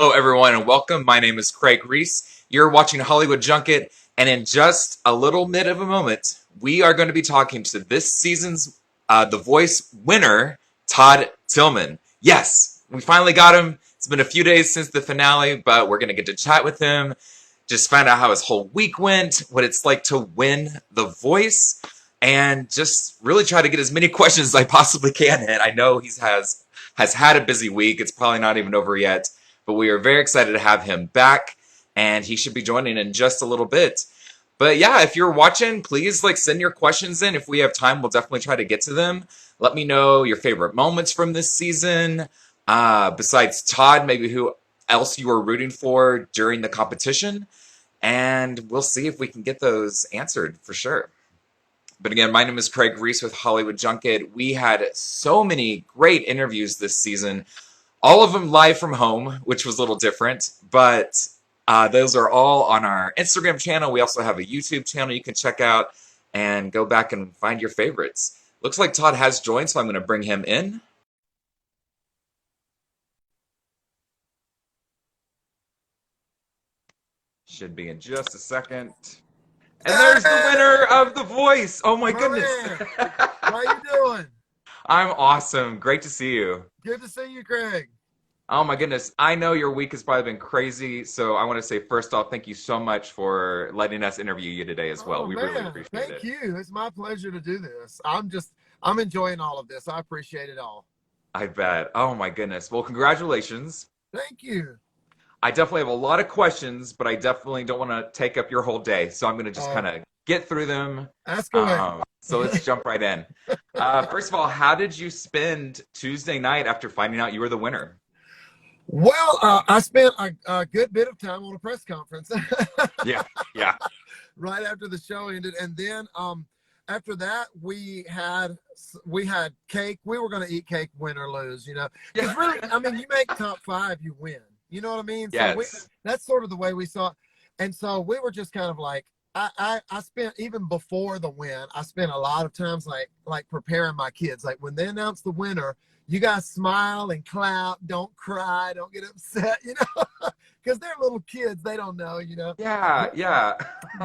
Hello, everyone, and welcome. My name is Craig Ries. You're watching Hollywood Junket, and in just a little bit of a moment, we are going to be talking to this season's The Voice winner, Todd Tilghman. Yes, we finally got him. It's been a few days since the finale, but we're going to get to chat with him, just find out how his whole week went, what it's like to win The Voice, and just really try to get as many questions as I possibly can in. I know has had a busy week. It's probably not even over yet, but we are very excited to have him back, and he should be joining in just a little bit. But yeah, if you're watching, please send your questions in. If we have time, we'll definitely try to get to them. Let me know your favorite moments from this season. Besides Todd, maybe who else you were rooting for during the competition, and we'll see if we can get those answered for sure. But again, my name is Craig Ries with Hollywood Junket. We had so many great interviews this season, all of them live from home, which was a little different, but those are all on our Instagram channel. We also have a YouTube channel you can check out and go back and find your favorites. Looks like Todd has joined, so I'm going to bring him in. Should be in just a second. And there's the winner of The Voice. Oh my goodness. How you doing? I'm awesome. Great to see you. Good to see you, Craig. Oh my goodness. I know your week has probably been crazy, so I want to say first off, thank you so much for letting us interview you today as well. Oh, We man. really appreciate it. Thank you. It's my pleasure to do this. I'm enjoying all of this. I appreciate it all. I bet. Oh my goodness. Well, congratulations. Thank you. I definitely have a lot of questions, but I definitely don't want to take up your whole day, so I'm going to just kind of get through them. Ask away. So let's jump right in. First of all, how did you spend Tuesday night after finding out you were the winner? Well, I spent a good bit of time on a press conference. Yeah, yeah. Right after the show ended, and then after that we had cake. We were going to eat cake, win or lose. Because really, I mean, you make top 5, you win. You know what I mean? So Yes. that's sort of the way we saw it. And so we were just kind of like, I spent, even before the win, I spent a lot of times like preparing my kids. Like when they announced the winner, you guys smile and clap, don't cry, don't get upset, because they're little kids, they don't know. Yeah, yeah.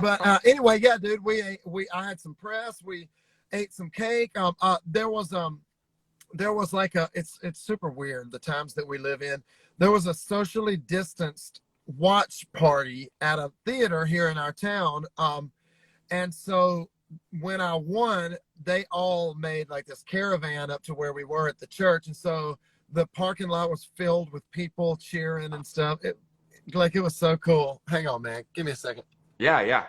But anyway, yeah, dude, I had some press, we ate some cake. There was like it's super weird the times that we live in. There was a socially distanced watch party at a theater here in our town. And so when I won, they all made like this caravan up to where we were at the church. And so the parking lot was filled with people cheering and stuff. It was so cool. Hang on, man. Give me a second. Yeah, yeah.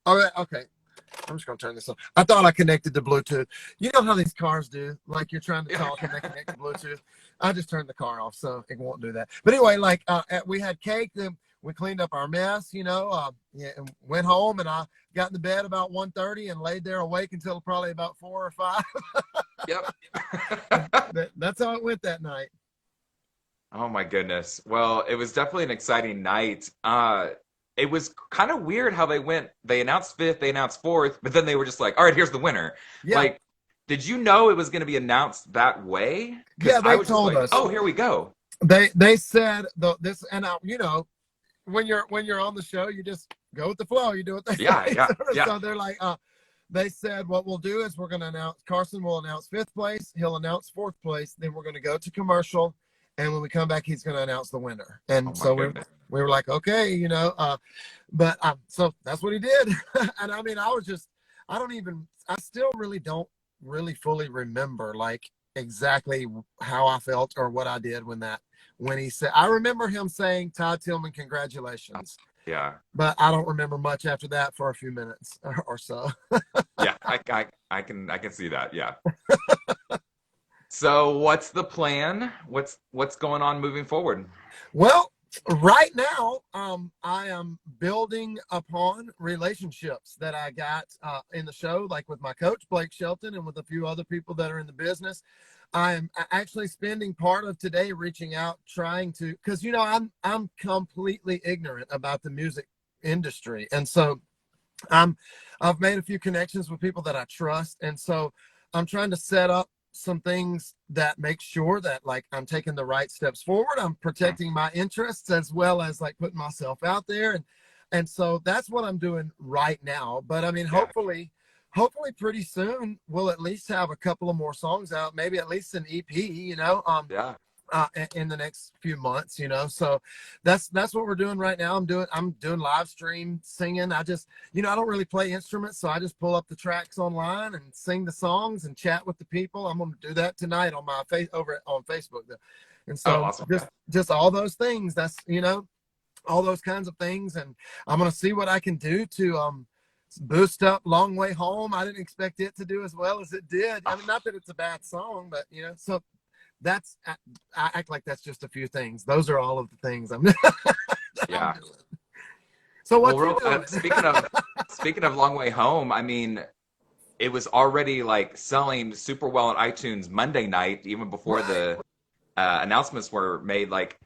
All right. Okay. I'm just going to turn this on. I thought I connected to Bluetooth. You know how these cars do? Like you're trying to talk and they connect to Bluetooth. I just turned the car off, so it won't do that. But anyway, we had cake. Then we cleaned up our mess, and went home, and I got in the bed about 1:30 and laid there awake until probably about 4 or 5. Yep. That's how it went that night. Oh my goodness. Well, it was definitely an exciting night. It was kind of weird how they announced 5th, they announced 4th, but then they were just like, all right, here's the winner. Yeah. Like, did you know it was going to be announced that way? Yeah, they I was told us. Oh, here we go. They said this, and when you're on the show, you just go with the flow. You do what they say. Yeah. So they're like, they said, what we'll do is we're going to announce, Carson will announce 5th place. He'll announce 4th place. Then we're going to go to commercial. And when we come back, he's going to announce the winner. And so we were like, okay, so that's what he did. And I mean, I still really don't really fully remember like exactly how I felt or what I did when he said, I remember him saying, Todd Tilghman, congratulations. Yeah. But I don't remember much after that for a few minutes or so. Yeah, I can see that. Yeah. So what's the plan? What's going on moving forward? Well, right now, I am building upon relationships that I got in the show, like with my coach, Blake Shelton, and with a few other people that are in the business. I'm actually spending part of today reaching out, trying to, because I'm completely ignorant about the music industry, and so I've made a few connections with people that I trust, and so I'm trying to set up some things that make sure that like I'm taking the right steps forward. I'm protecting my interests as well as like putting myself out there. And so that's what I'm doing right now. But I mean, Yeah. hopefully pretty soon we'll at least have a couple of more songs out, maybe at least an EP, Yeah. in the next few months, so that's what we're doing right now. I'm doing live stream singing. I just, I don't really play instruments, so I just pull up the tracks online and sing the songs and chat with the people. I'm going to do that tonight on my face over on Facebook, and Oh, so awesome. just all those things. That's all those kinds of things, and I'm going to see what I can do to boost up Long Way Home. I didn't expect it to do as well as it did. I mean, not that it's a bad song, but so that's, I act like that's just a few things. Those are all of the things I'm, Yeah. I'm doing. So what Well, you doing? speaking of Long Way Home, I mean, it was already like selling super well on iTunes Monday night, even before Right. the announcements were made. Like,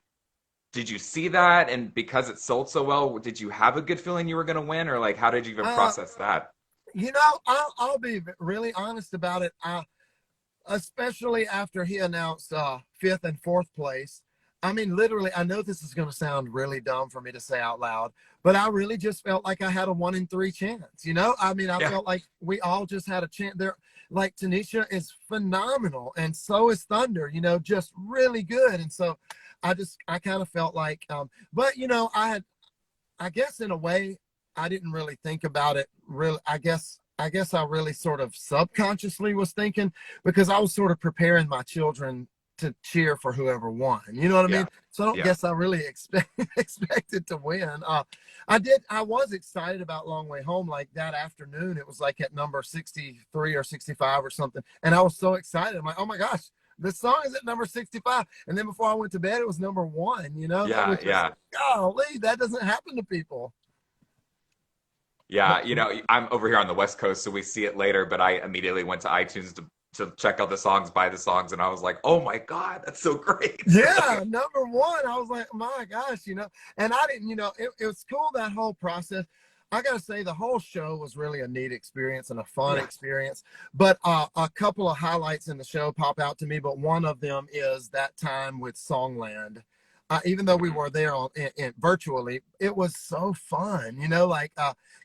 did you see that? And because it sold so well, did you have a good feeling you were going to win, or like, how did you even process that? I'll be really honest about it. Especially after he announced fifth and fourth place. I mean, literally, I know this is going to sound really dumb for me to say out loud, but I really just felt like I had a 1 in 3 chance. I mean, I Yeah. felt like we all just had a chance there. Like Tanisha is phenomenal, and so is Thunder. Just really good. And so, I kind of felt like, but I guess in a way, I didn't really think about it. Really, I guess I really sort of subconsciously was thinking, because I was sort of preparing my children to cheer for whoever won. You know what I Yeah. mean? So I don't Yeah. guess I really expected to win. I was excited about Long Way Home. Like that afternoon, it was like at number 63 or 65 or something. And I was so excited. I'm like, oh my gosh, this song is at number 65. And then before I went to bed, it was number 1. That Yeah. was just, Yeah. golly, that doesn't happen to people. Yeah, I'm over here on the West Coast, so we see it later, but I immediately went to iTunes to check out the songs, buy the songs, and I was like, oh my God, that's so great. Yeah, number 1. I was like, my gosh, and I didn't, it was cool, that whole process. I gotta say, the whole show was really a neat experience and a fun Yeah. experience. But a couple of highlights in the show pop out to me. But one of them is that time with Songland. Even though we were there virtually, it was so fun. Like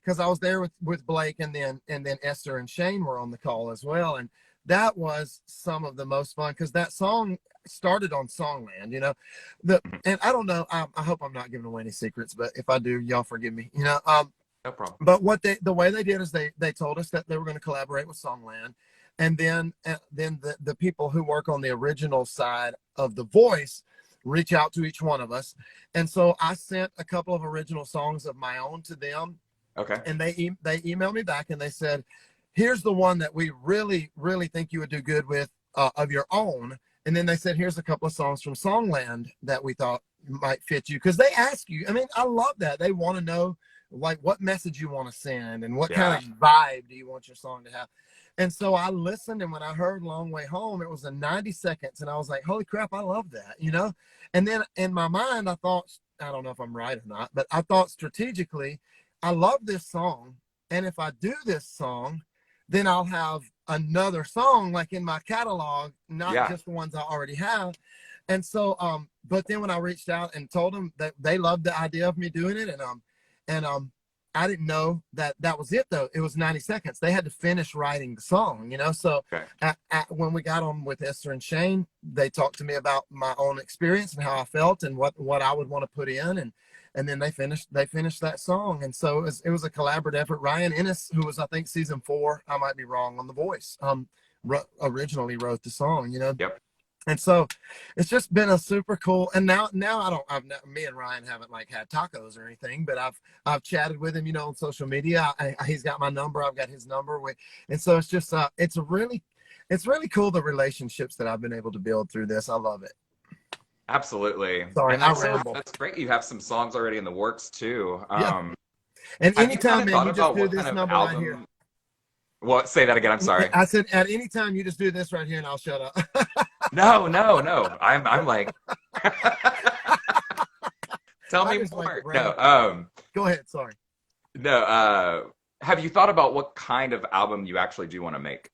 because I was there with Blake, and then Esther and Shane were on the call as well, and that was some of the most fun, because that song started on Songland. And I don't know. I hope I'm not giving away any secrets, but if I do, y'all forgive me. No problem. But the way they did is they told us that they were going to collaborate with Songland, and then the people who work on the original side of The Voice reach out to each one of us. And so I sent a couple of original songs of my own to them. Okay. And they emailed me back, and they said, here's the one that we really, really think you would do good with, of your own. And then they said, here's a couple of songs from Songland that we thought might fit you. Because they ask you, I mean, I love that. They want to know like what message you want to send, and what kind of vibe do you want your song to have. And so I listened, and when I heard Long Way Home, it was in 90 seconds. And I was like, holy crap, I love that, And then in my mind, I thought, I don't know if I'm right or not, but I thought strategically, I love this song. And if I do this song, then I'll have another song like in my catalog, not just the ones I already have. And so, but then when I reached out and told them that they loved the idea of me doing it, and I didn't know that was it though. It was 90 seconds. They had to finish writing the song, So when we got on with Esther and Shane, they talked to me about my own experience and how I felt and what I would want to put in, and then they finished that song. And so it was a collaborative effort. Ryan Ennis, who was I think season 4, I might be wrong, on The Voice, originally wrote the song, Yep. And so it's just been a super cool. And now me and Ryan haven't like had tacos or anything, but I've chatted with him, on social media. He's got my number. I've got his number. And so it's just, it's really cool, the relationships that I've been able to build through this. I love it. Absolutely. Sorry, And that's great. You have some songs already in the works too. Yeah. And anytime, man, you just do this number right here. Well, say that again. I'm sorry. I said, at any time, you just do this right here, and I'll shut up. No. I'm like, tell me more. No. Go ahead. Sorry. No. Have you thought about what kind of album you actually do want to make?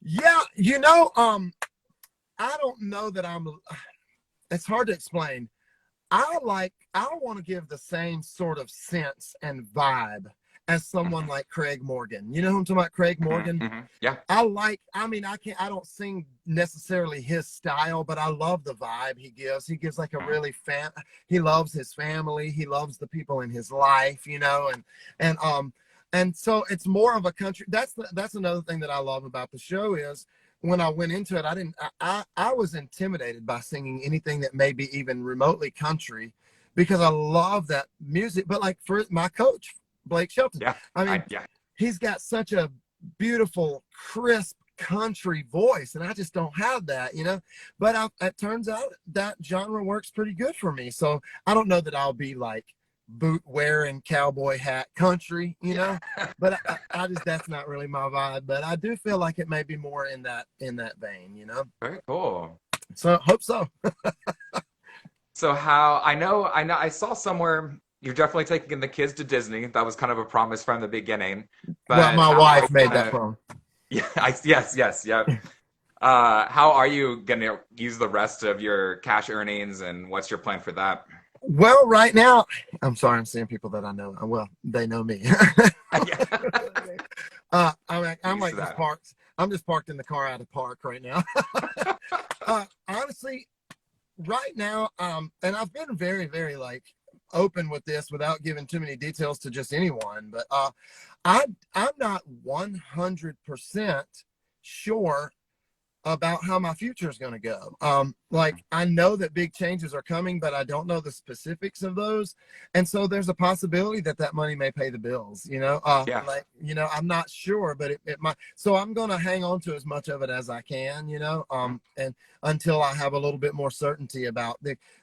Yeah. I don't know that it's hard to explain. I want to give the same sort of sense and vibe as someone Mhm. like Craig Morgan. You know who I'm talking about, Craig Mhm. Morgan? Mhm. Yeah. I don't sing necessarily his style, but I love the vibe he gives. He gives like a Mhm. really he loves his family. He loves the people in his life, and and so it's more of a country. That's another thing that I love about the show is when I went into it, I was intimidated by singing anything that may be even remotely country because I love that music. But like for my coach, Blake Shelton, Yeah. I mean, Yeah. he's got such a beautiful, crisp country voice, and I just don't have that. But it turns out that genre works pretty good for me. So I don't know that I'll be like boot wearing cowboy hat country. Yeah. But I just that's not really my vibe. But I do feel like it may be more in that vein. Very cool. So hope so. So I saw somewhere you're definitely taking the kids to Disney. That was kind of a promise from the beginning. Well, But my how are wife you made that gonna, promise. yeah, yes, yep. How are you gonna use the rest of your cash earnings and what's your plan for that? Well, right now, I'm sorry, I'm seeing people that I know. Well, they know me. Yeah. I'm Used to like just that. parked. I'm just parked in the car out of park right now. Honestly, right now, and I've been very, very like open with this without giving too many details to just anyone, but I'm not 100% sure about how my future is going to go. Like I know that big changes are coming, but I don't know the specifics of those. And so there's a possibility that that money may pay the bills. Yeah. I'm not sure, but it might. So I'm going to hang on to as much of it as I can. And until I have a little bit more certainty about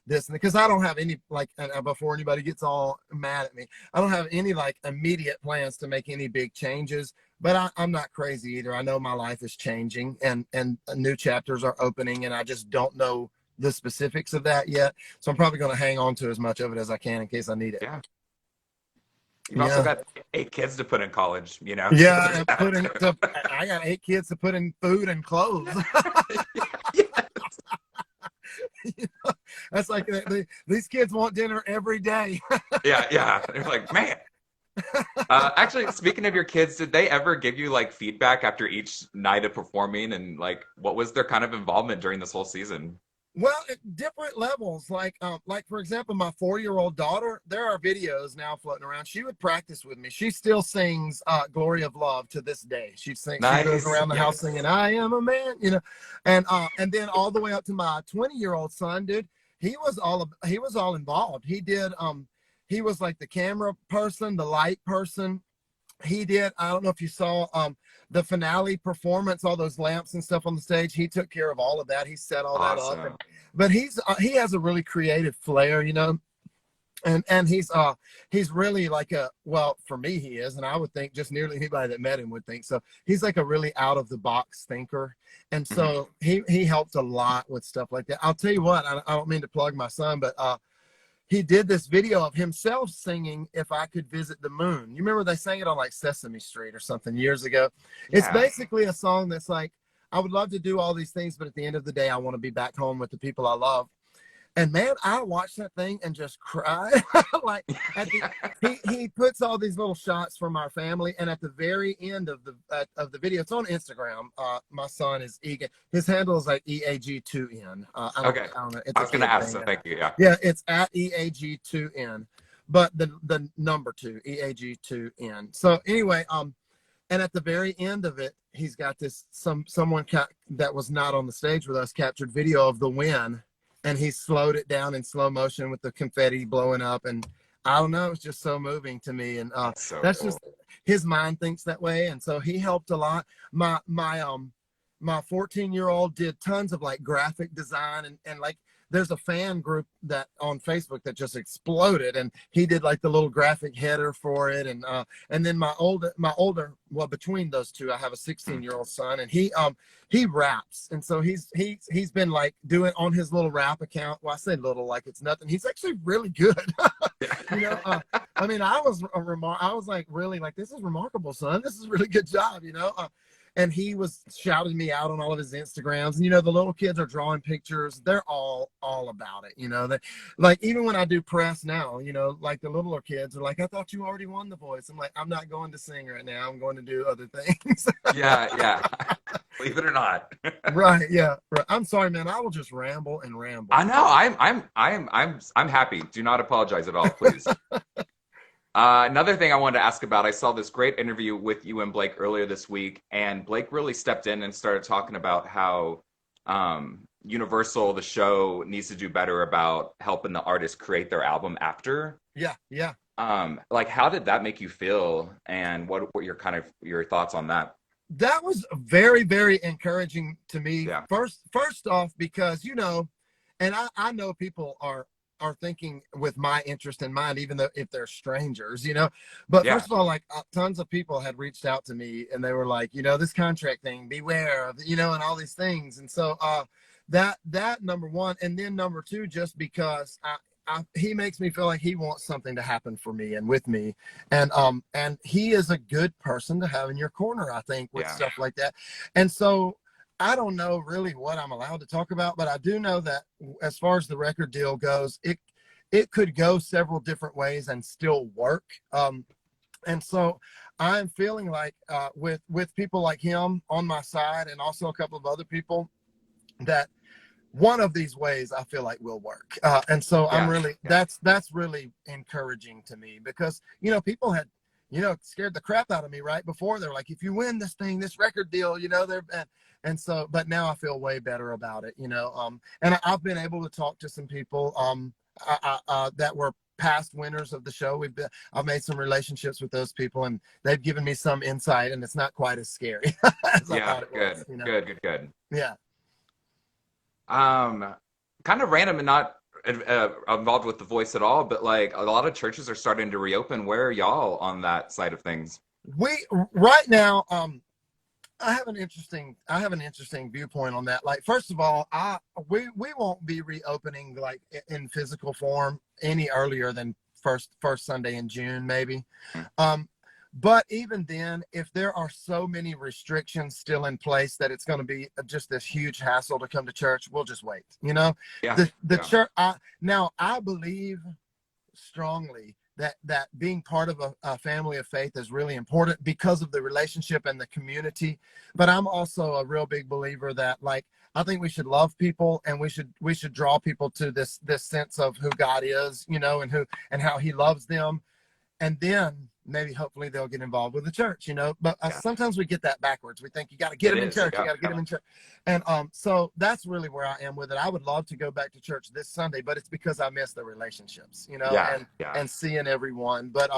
this, because I don't have any, like, before anybody gets all mad at me, I don't have any like immediate plans to make any big changes, but I'm not crazy either. I know my life is changing and new chapters are opening, and I just don't know the specifics of that yet. So I'm probably going to hang on to as much of it as I can in case I need it. Yeah. You've also Yeah. got 8 kids to put in college. So Yeah. there's And that too. I got 8 kids to put in food and clothes. Yeah. That's like these kids want dinner every day. Yeah, yeah. They're like, man. Actually, speaking of your kids, did they ever give you like feedback after each night of performing and like what was their kind of involvement during this whole season? Well, at different levels, like for example, my 4-year-old daughter. There are videos now floating around. She would practice with me. She still sings "Glory of Love" to this day. She goes Nice. around the house Yes. singing "I Am a Man," and then all the way up to my 20-year-old son, dude. He was all involved. He was like the camera person, the light person. He did. I don't know if you saw the finale performance, all those lamps and stuff on the stage. He took care of all of that. He set all that up, and Awesome. but he has a really creative flair. And he's really like for me he is, and I would think just nearly anybody that met him would think so. He's like a really out of the box thinker, and Mhm. so he helped a lot with stuff like that. I'll tell you what, I don't mean to plug my son, but he did this video of himself singing "If I Could Visit the Moon." You remember they sang it on like Sesame Street or something years ago. It's Yeah. basically a song that's like, I would love to do all these things, but at the end of the day, I want to be back home with the people I love. And man, I watched that thing and just cried. Like at the he puts all these little shots from our family, and at the very end of the video, it's on Instagram. My son is Egan. His handle is like EAG2N. Okay. I don't know. It's I a was gonna kid ask, thing. so thank you. Yeah. Yeah, it's at EAG2N, but the number two, EAG2N. So anyway, and at the very end of it, he's got this someone that was not on the stage with us captured video of the win, and he slowed it down in slow motion with the confetti blowing up, and I don't know, it's just so moving to me, and That's so that's cool. just his mind thinks that way, and so he helped a lot. My 14-year-old did tons of like graphic design, and like there's a fan group that on Facebook that just exploded, and he did like the little graphic header for it, and then my older, well, between those two, I have a Mm. 16-year-old son, and he raps, and so he's been like doing on his little rap account. Well, I say little like it's nothing. He's actually really good. you know I mean, I was like really like, this is remarkable, son. This is a really good job. and he was shouting me out on all of his Instagrams. And you know, the little kids are drawing pictures. They're all about it. You know, that like even when I do press now, you know, like the littler kids are like, I thought you already won the voice. I'm like, I'm not going to sing right now. I'm going to do other things. Yeah, yeah. Believe it or not. Right. Yeah. Right. I'm sorry, man. I will just ramble and ramble. I know. I'm happy. Do not apologize at all, please. Another thing I wanted to ask about, I saw this great interview with you and Blake earlier this week, and Blake really stepped in and started talking about how Universal, the show, needs to do better about helping the artists create their album after. Yeah. Yeah. Like, how did that make you feel, and what were your thoughts on that? That was very, very encouraging to me. Yeah. First off, because, you know, and I know people are thinking with my interest in mind, even though if they're strangers, you know, but Yeah. first of all, like tons of people had reached out to me and they were like, you know, this contract thing, beware of, you know, and all these things. And so, that number one, and then number two, just because he makes me feel like he wants something to happen for me and with me. And he is a good person to have in your corner, I think, with stuff like that. And so I don't know really what I'm allowed to talk about, but I do know that as far as the record deal goes, it could go several different ways and still work. And so I'm feeling like with people like him on my side and also a couple of other people, that one of these ways I feel like will work. And so I'm really, that's really encouraging to me, because, you know, people had, you know, scared the crap out of me right before. They're like, if you win this thing, this record deal, you know, and so, but now I feel way better about it, you know. And I've been able to talk to some people that were past winners of the show. I've made some relationships with those people, and they've given me some insight, and it's not quite as scary as I thought it was, you know? Good. Yeah. Kind of random and not involved with the voice at all, but like a lot of churches are starting to reopen. Where are y'all on that side of things? Right now, I have an interesting viewpoint on that. Like, first of all, we won't be reopening like in physical form any earlier than first Sunday in June, maybe. But even then, if there are so many restrictions still in place that it's going to be just this huge hassle to come to church, we'll just wait. You know, the church. I believe strongly that being part of a family of faith is really important because of the relationship and the community. But I'm also a real big believer that, like, I think we should love people, and we should draw people to this sense of who God is, you know, and how He loves them, and then maybe hopefully they'll get involved with the church, you know. But sometimes we get that backwards. We think you got to get them in church. You got to get them in church. And so that's really where I am with it. I would love to go back to church this Sunday, but it's because I miss the relationships, you know, and seeing everyone. But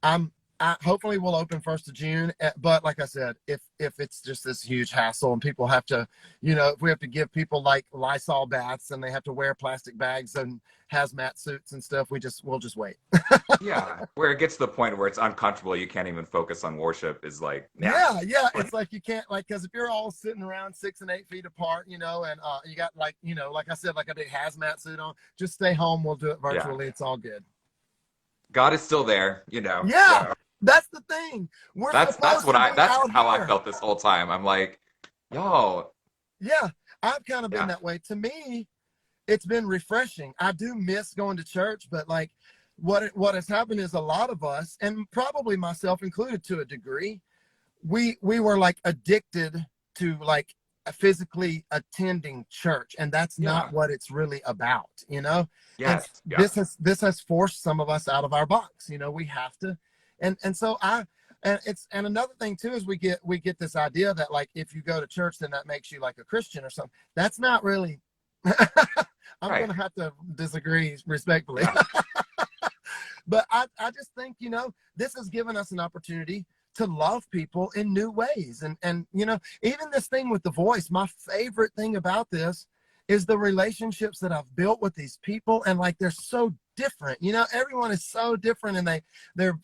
I hopefully we'll open 1st of June. But like I said, if it's just this huge hassle and people have to, you know, if we have to give people like Lysol baths and they have to wear plastic bags and hazmat suits and stuff, we'll just wait. Yeah, where it gets to the point where it's uncomfortable, you can't even focus on worship is like, it's like you can't, like, because if you're all sitting around 6 and 8 feet apart, you know, and you got, like, you know, like I said, like a big hazmat suit on, just stay home. We'll do it virtually. It's all good. God is still there, you know. So. That's the thing. That's how I felt this whole time. I'm like, y'all. Yeah, I've kind of been that way. To me, it's been refreshing. I do miss going to church, but like what has happened is a lot of us, and probably myself included to a degree, we were like addicted to like physically attending church, and that's not what it's really about, you know. This has forced some of us out of our box, you know. We have to. And so and another thing too is we get this idea that, like, if you go to church, then that makes you like a Christian or something. That's not really. I'm going to have to disagree respectfully. But I just think, you know, this has given us an opportunity to love people in new ways. And you know, even this thing with the voice, my favorite thing about this is the relationships that I've built with these people. And like, they're so different, you know, everyone is so different, and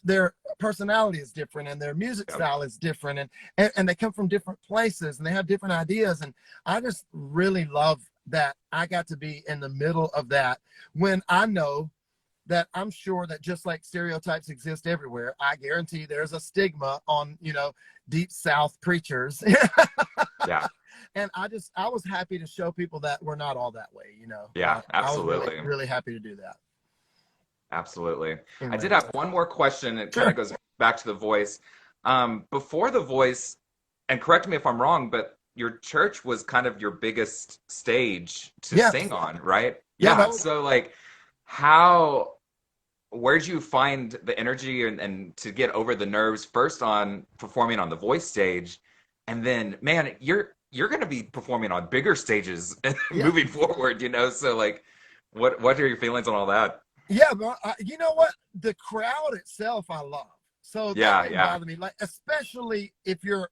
their personality is different, and their music style is different, and they come from different places, and they have different ideas. And I just really love that I got to be in the middle of that, when I know that I'm sure that just like stereotypes exist everywhere, I guarantee there's a stigma on, deep South preachers. Yeah. And I was happy to show people that we're not all that way. Yeah, I was really, absolutely. really happy to do that. Absolutely. I Anyway, did have one more question. It kind sure. of goes back to The Voice. Before The Voice, and correct me if I'm wrong, but your church was kind of your biggest stage to Yeah. sing on, right? Yeah. Yeah. So, like, how, where'd you find the energy and to get over the nerves first on performing on The Voice stage? And then, man, you're going to be performing on bigger stages Yeah. moving forward, So, like, what are your feelings on all that? Yeah, but you know what? The crowd itself, I love. So that Yeah, didn't yeah. bother me. Like, especially if you're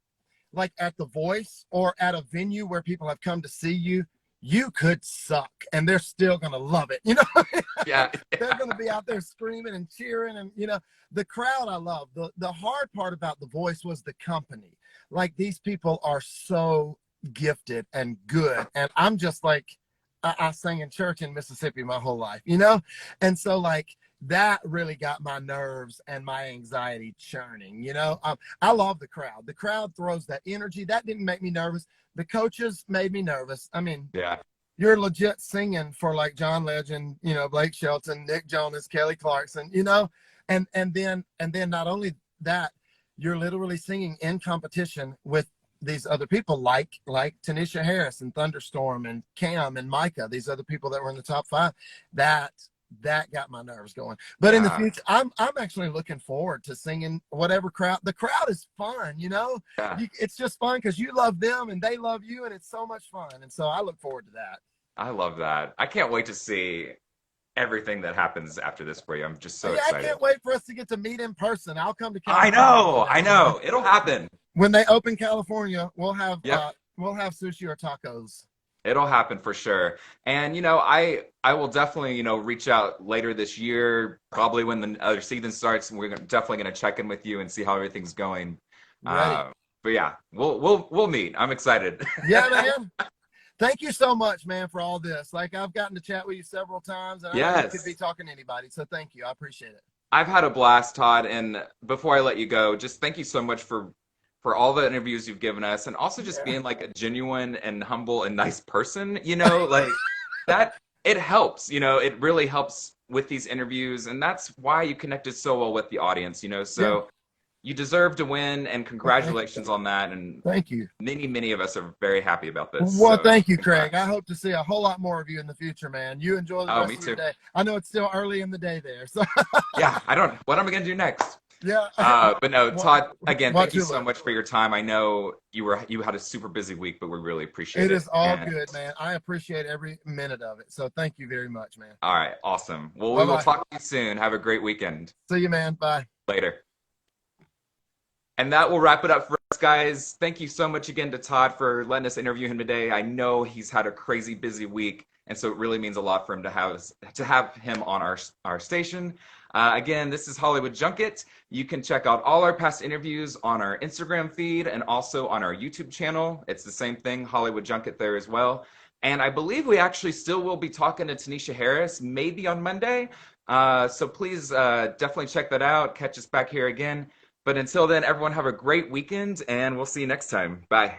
like at the Voice or at a venue where people have come to see you, you could suck and they're still gonna love it. Yeah, They're yeah, gonna be out there screaming and cheering, and the crowd I love. The hard part about the Voice was the company. Like, these people are so gifted and good, and I'm just like, I sang in church in Mississippi my whole life. And so, like, that really got my nerves and my anxiety churning. I love the crowd. The crowd throws that energy. That didn't make me nervous. The coaches made me nervous. I mean, yeah, you're legit singing for like John Legend, Blake Shelton, Nick Jonas, Kelly Clarkson, and then not only that, you're literally singing in competition with these other people like Tanisha Harris and Thunderstorm and Cam and Micah, these other people that were in the top five. That got my nerves going. But in the yeah, future, I'm actually looking forward to singing whatever crowd. The crowd is fun. yeah. It's just fun because you love them and they love you, and it's so much fun. And so I look forward to that. I love that. I can't wait to see everything that happens after this for you. I'm just so Yeah, I excited. can't wait for us to get to meet in person. I'll come to I California one know, day. I know. It'll happen. When they open California, Yep. we'll have sushi or tacos. It'll happen for sure. And I will definitely, reach out later this year, probably when the other season starts, and definitely gonna check in with you and see how everything's going. Ready? But yeah, we'll meet. I'm excited. Yeah, man. Thank you so much, man, for all this. Like, I've gotten to chat with you several times, and I know you could be Yes. talking to anybody. So thank you. I appreciate it. I've had a blast, Todd, and before I let you go, just thank you so much for all the interviews you've given us, and also just Yeah. being like a genuine and humble and nice person, like that it helps, it really helps with these interviews, and that's why you connected so well with the audience. Yeah. So you deserve to win, and Well, thank you. congratulations on that, and Thank you. many of us are very happy about this. Well, So thank you, Craig. I congrats. hope to see a whole lot more of you in the future, man. You enjoy the Oh, rest me of your too. day. I know it's still early in the day there. So, Yeah, I don't what am I gonna do next? yeah. But no, Todd, again, thank Watch you your so look. much for your time. I know you had a super busy week, but we really appreciate It it. is all And good, man. I appreciate every minute of it. So, thank you very much, man. all right, awesome. Well, we Bye will bye. talk to you soon. Have a great weekend. See you, man. Bye. Later. And that will wrap it up for us, guys. Thank you so much again to Todd for letting us interview him today. I know he's had a crazy busy week, and so it really means a lot for him to have him on our station. Again, this is Hollywood Junket. You can check out all our past interviews on our Instagram feed and also on our YouTube channel. It's the same thing, Hollywood Junket there as well. And I believe we actually still will be talking to Tanisha Harris, maybe on Monday. So please definitely check that out. Catch us back here again. But until then, everyone have a great weekend, and we'll see you next time. Bye.